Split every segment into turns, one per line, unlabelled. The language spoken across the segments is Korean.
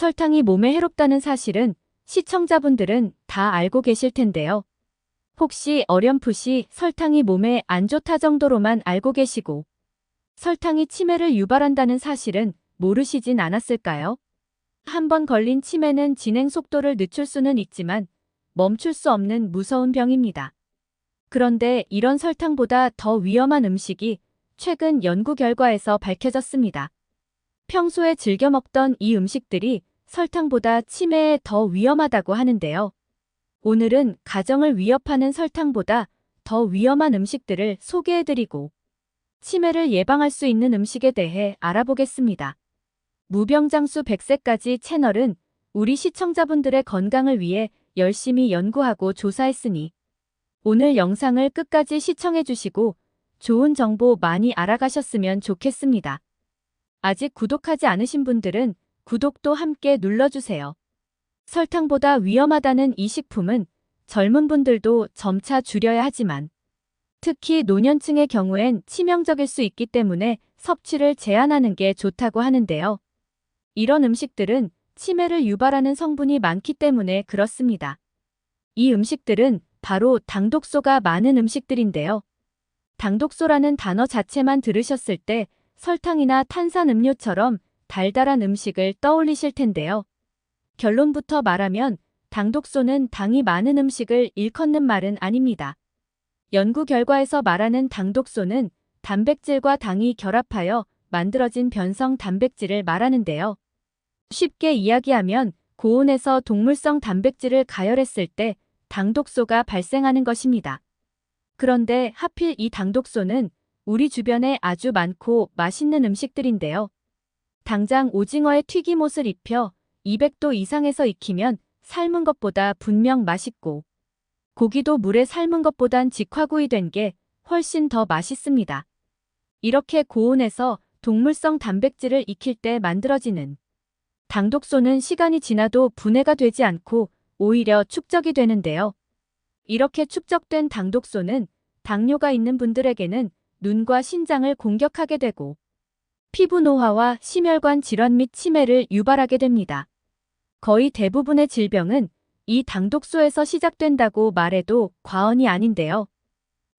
설탕이 몸에 해롭다는 사실은 시청자분들은 다 알고 계실 텐데요. 혹시 어렴풋이 설탕이 몸에 안 좋다 정도로만 알고 계시고 설탕이 치매를 유발한다는 사실은 모르시진 않았을까요? 한번 걸린 치매는 진행 속도를 늦출 수는 있지만 멈출 수 없는 무서운 병입니다. 그런데 이런 설탕보다 더 위험한 음식이 최근 연구 결과에서 밝혀졌습니다. 평소에 즐겨 먹던 이 음식들이 설탕보다 치매에 더 위험하다고 하는데요. 오늘은 가정을 위협하는 설탕보다 더 위험한 음식들을 소개해드리고 치매를 예방할 수 있는 음식에 대해 알아보겠습니다. 무병장수 100세까지 채널은 우리 시청자분들의 건강을 위해 열심히 연구하고 조사했으니 오늘 영상을 끝까지 시청해주시고 좋은 정보 많이 알아가셨으면 좋겠습니다. 아직 구독하지 않으신 분들은 구독도 함께 눌러주세요. 설탕보다 위험하다는 이 식품은 젊은 분들도 점차 줄여야 하지만 특히 노년층의 경우엔 치명적일 수 있기 때문에 섭취를 제한하는 게 좋다고 하는데요. 이런 음식들은 치매를 유발하는 성분이 많기 때문에 그렇습니다. 이 음식들은 바로 당독소가 많은 음식들인데요. 당독소라는 단어 자체만 들으셨을 때 설탕이나 탄산음료처럼 달달한 음식을 떠올리실 텐데요. 결론부터 말하면 당독소는 당이 많은 음식을 일컫는 말은 아닙니다. 연구 결과에서 말하는 당독소는 단백질과 당이 결합하여 만들어진 변성 단백질을 말하는데요. 쉽게 이야기하면 고온에서 동물성 단백질을 가열했을 때 당독소가 발생하는 것입니다. 그런데 하필 이 당독소는 우리 주변에 아주 많고 맛있는 음식들인데요. 당장 오징어에 튀김옷을 입혀 200도 이상에서 익히면 삶은 것보다 분명 맛있고 고기도 물에 삶은 것보단 직화구이 된 게 훨씬 더 맛있습니다. 이렇게 고온에서 동물성 단백질을 익힐 때 만들어지는 당독소는 시간이 지나도 분해가 되지 않고 오히려 축적이 되는데요. 이렇게 축적된 당독소는 당뇨가 있는 분들에게는 눈과 신장을 공격하게 되고 피부 노화와 심혈관 질환 및 치매를 유발하게 됩니다. 거의 대부분의 질병은 이 당독소에서 시작된다고 말해도 과언이 아닌데요.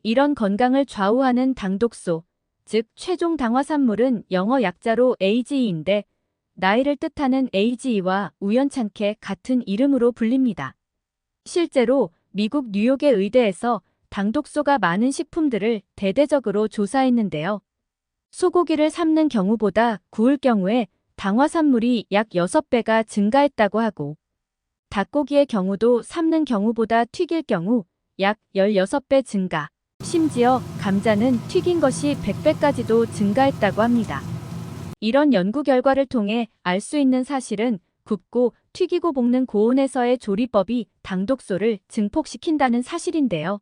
이런 건강을 좌우하는 당독소, 즉 최종 당화산물은 영어 약자로 AGE인데 나이를 뜻하는 AGE와 우연찮게 같은 이름으로 불립니다. 실제로 미국 뉴욕의 의대에서 당독소가 많은 식품들을 대대적으로 조사했는데요. 소고기를 삶는 경우보다 구울 경우에 당화산물이 약 6배가 증가했다고 하고 닭고기의 경우도 삶는 경우보다 튀길 경우 약 16배 증가, 심지어 감자는 튀긴 것이 100배까지도 증가했다고 합니다. 이런 연구 결과를 통해 알 수 있는 사실은 굽고 튀기고 볶는 고온에서의 조리법이 당독소를 증폭시킨다는 사실인데요.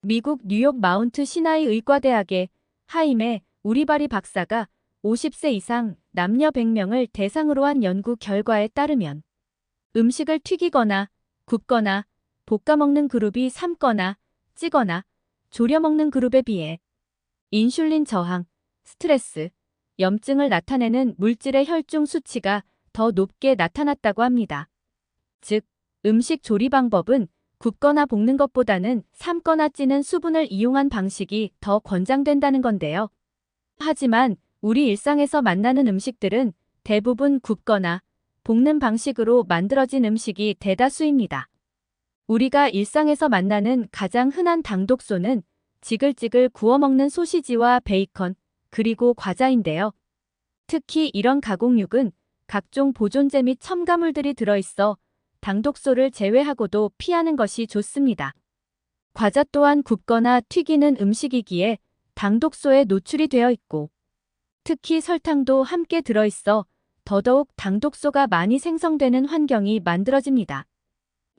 미국 뉴욕 마운트 시나이 의과대학의 하임의 우리바리 박사가 50세 이상 남녀 100명을 대상으로 한 연구 결과에 따르면 음식을 튀기거나 굽거나 볶아 먹는 그룹이 삶거나 찌거나 졸여 먹는 그룹에 비해 인슐린 저항, 스트레스, 염증을 나타내는 물질의 혈중 수치가 더 높게 나타났다고 합니다. 즉, 음식 조리 방법은 굽거나 볶는 것보다는 삶거나 찌는 수분을 이용한 방식이 더 권장된다는 건데요. 하지만 우리 일상에서 만나는 음식들은 대부분 굽거나 볶는 방식으로 만들어진 음식이 대다수입니다. 우리가 일상에서 만나는 가장 흔한 당독소는 지글지글 구워 먹는 소시지와 베이컨, 그리고 과자인데요. 특히 이런 가공육은 각종 보존제 및 첨가물들이 들어있어 당독소를 제외하고도 피하는 것이 좋습니다. 과자 또한 굽거나 튀기는 음식이기에 당독소에 노출이 되어 있고 특히 설탕도 함께 들어있어 더더욱 당독소가 많이 생성되는 환경이 만들어집니다.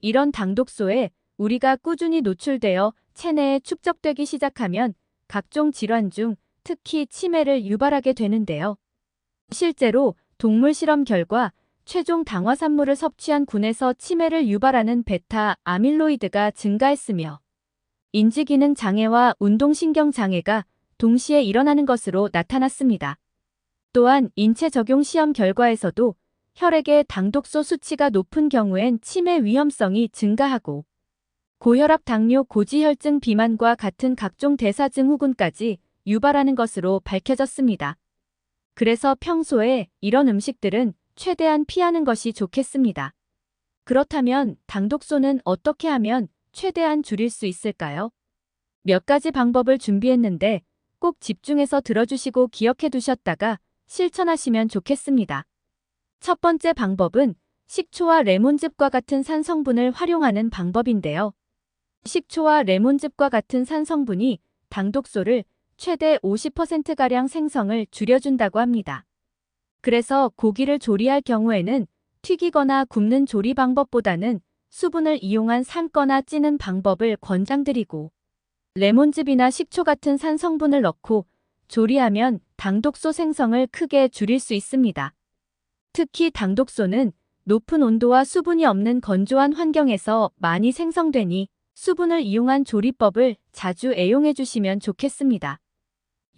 이런 당독소에 우리가 꾸준히 노출되어 체내에 축적되기 시작하면 각종 질환 중 특히 치매를 유발하게 되는데요. 실제로 동물 실험 결과 최종 당화산물을 섭취한 군에서 치매를 유발하는 베타 아밀로이드가 증가했으며 인지기능 장애와 운동신경 장애가 동시에 일어나는 것으로 나타났습니다. 또한 인체 적용 시험 결과에서도 혈액의 당독소 수치가 높은 경우엔 치매 위험성이 증가하고 고혈압, 당뇨, 고지혈증, 비만과 같은 각종 대사증후군까지 유발하는 것으로 밝혀졌습니다. 그래서 평소에 이런 음식들은 최대한 피하는 것이 좋겠습니다. 그렇다면 당독소는 어떻게 하면 최대한 줄일 수 있을까요? 몇 가지 방법을 준비했는데 꼭 집중해서 들어주시고 기억해 두셨다가 실천하시면 좋겠습니다. 첫 번째 방법은 식초와 레몬즙과 같은 산성분을 활용하는 방법인데요. 식초와 레몬즙과 같은 산성분이 당독소를 최대 50%가량 생성을 줄여준다고 합니다. 그래서 고기를 조리할 경우에는 튀기거나 굽는 조리 방법보다는 수분을 이용한 삶거나 찌는 방법을 권장드리고, 레몬즙이나 식초 같은 산성분을 넣고 조리하면 당독소 생성을 크게 줄일 수 있습니다. 특히 당독소는 높은 온도와 수분이 없는 건조한 환경에서 많이 생성되니 수분을 이용한 조리법을 자주 애용해 주시면 좋겠습니다.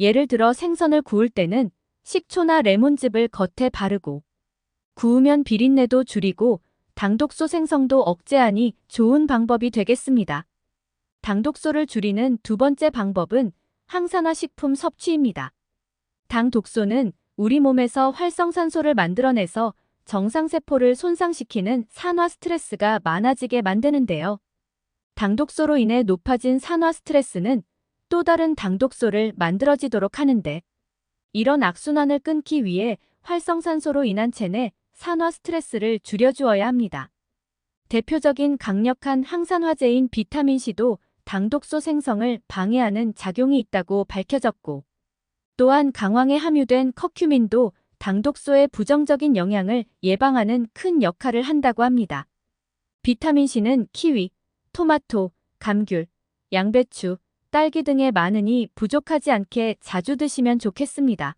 예를 들어 생선을 구울 때는 식초나 레몬즙을 겉에 바르고 구우면 비린내도 줄이고 당독소 생성도 억제하니 좋은 방법이 되겠습니다. 당독소를 줄이는 두 번째 방법은 항산화 식품 섭취입니다. 당독소는 우리 몸에서 활성산소를 만들어내서 정상세포를 손상시키는 산화 스트레스가 많아지게 만드는데요. 당독소로 인해 높아진 산화 스트레스는 또 다른 당독소를 만들어지도록 하는데, 이런 악순환을 끊기 위해 활성산소로 인한 체내 산화 스트레스를 줄여주어야 합니다. 대표적인 강력한 항산화제인 비타민C도 당독소 생성을 방해하는 작용이 있다고 밝혀졌고, 또한 강황에 함유된 커큐민도 당독소의 부정적인 영향을 예방하는 큰 역할을 한다고 합니다. 비타민C는 키위, 토마토, 감귤, 양배추, 딸기 등에 많으니 부족하지 않게 자주 드시면 좋겠습니다.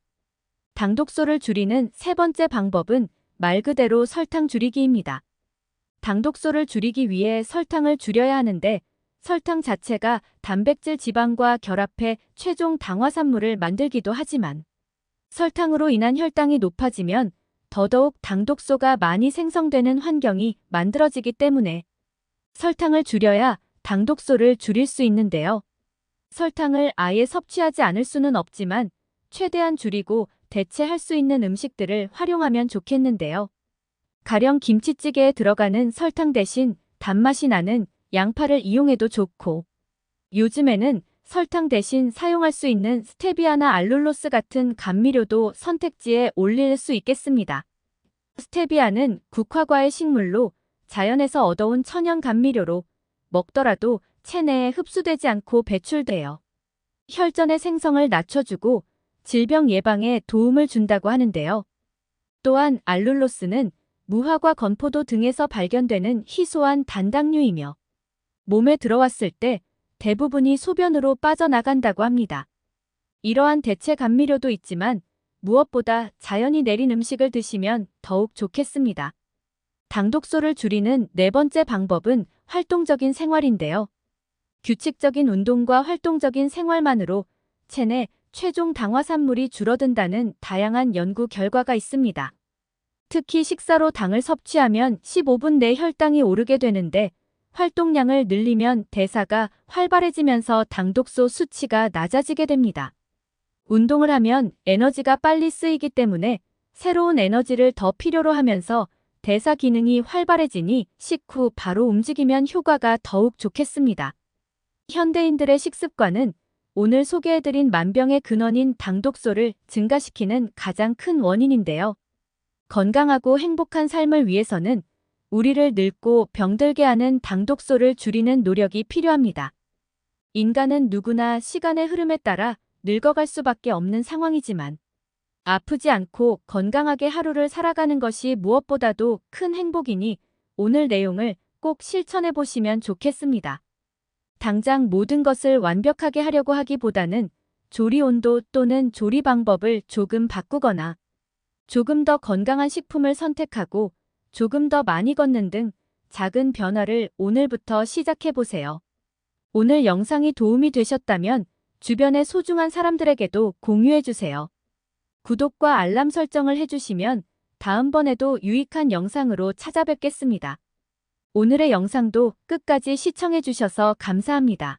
당독소를 줄이는 세 번째 방법은 말 그대로 설탕 줄이기입니다. 당독소를 줄이기 위해 설탕을 줄여야 하는데, 설탕 자체가 단백질 지방과 결합해 최종 당화산물을 만들기도 하지만 설탕으로 인한 혈당이 높아지면 더더욱 당독소가 많이 생성되는 환경이 만들어지기 때문에 설탕을 줄여야 당독소를 줄일 수 있는데요. 설탕을 아예 섭취하지 않을 수는 없지만 최대한 줄이고 대체할 수 있는 음식들을 활용하면 좋겠는데요. 가령 김치찌개에 들어가는 설탕 대신 단맛이 나는 양파를 이용해도 좋고, 요즘에는 설탕 대신 사용할 수 있는 스테비아나 알룰로스 같은 감미료도 선택지에 올릴 수 있겠습니다. 스테비아는 국화과의 식물로 자연에서 얻어온 천연 감미료로 먹더라도 체내에 흡수되지 않고 배출되어 혈전의 생성을 낮춰주고 질병 예방에 도움을 준다고 하는데요. 또한 알룰로스는 무화과, 건포도 등에서 발견되는 희소한 단당류이며 몸에 들어왔을 때 대부분이 소변으로 빠져나간다고 합니다. 이러한 대체 감미료도 있지만 무엇보다 자연이 내린 음식을 드시면 더욱 좋겠습니다. 당독소를 줄이는 네 번째 방법은 활동적인 생활인데요. 규칙적인 운동과 활동적인 생활만으로 체내 최종 당화산물이 줄어든다는 다양한 연구 결과가 있습니다. 특히 식사로 당을 섭취하면 15분 내 혈당이 오르게 되는데, 활동량을 늘리면 대사가 활발해지면서 당독소 수치가 낮아지게 됩니다. 운동을 하면 에너지가 빨리 쓰이기 때문에 새로운 에너지를 더 필요로 하면서 대사 기능이 활발해지니 식후 바로 움직이면 효과가 더욱 좋겠습니다. 현대인들의 식습관은 오늘 소개해드린 만병의 근원인 당독소를 증가시키는 가장 큰 원인인데요. 건강하고 행복한 삶을 위해서는 우리를 늙고 병들게 하는 당독소를 줄이는 노력이 필요합니다. 인간은 누구나 시간의 흐름에 따라 늙어갈 수밖에 없는 상황이지만 아프지 않고 건강하게 하루를 살아가는 것이 무엇보다도 큰 행복이니 오늘 내용을 꼭 실천해 보시면 좋겠습니다. 당장 모든 것을 완벽하게 하려고 하기보다는 조리 온도 또는 조리 방법을 조금 바꾸거나 조금 더 건강한 식품을 선택하고 조금 더 많이 걷는 등 작은 변화를 오늘부터 시작해 보세요. 오늘 영상이 도움이 되셨다면 주변의 소중한 사람들에게도 공유해 주세요. 구독과 알람 설정을 해주시면 다음번에도 유익한 영상으로 찾아뵙겠습니다. 오늘의 영상도 끝까지 시청해주셔서 감사합니다.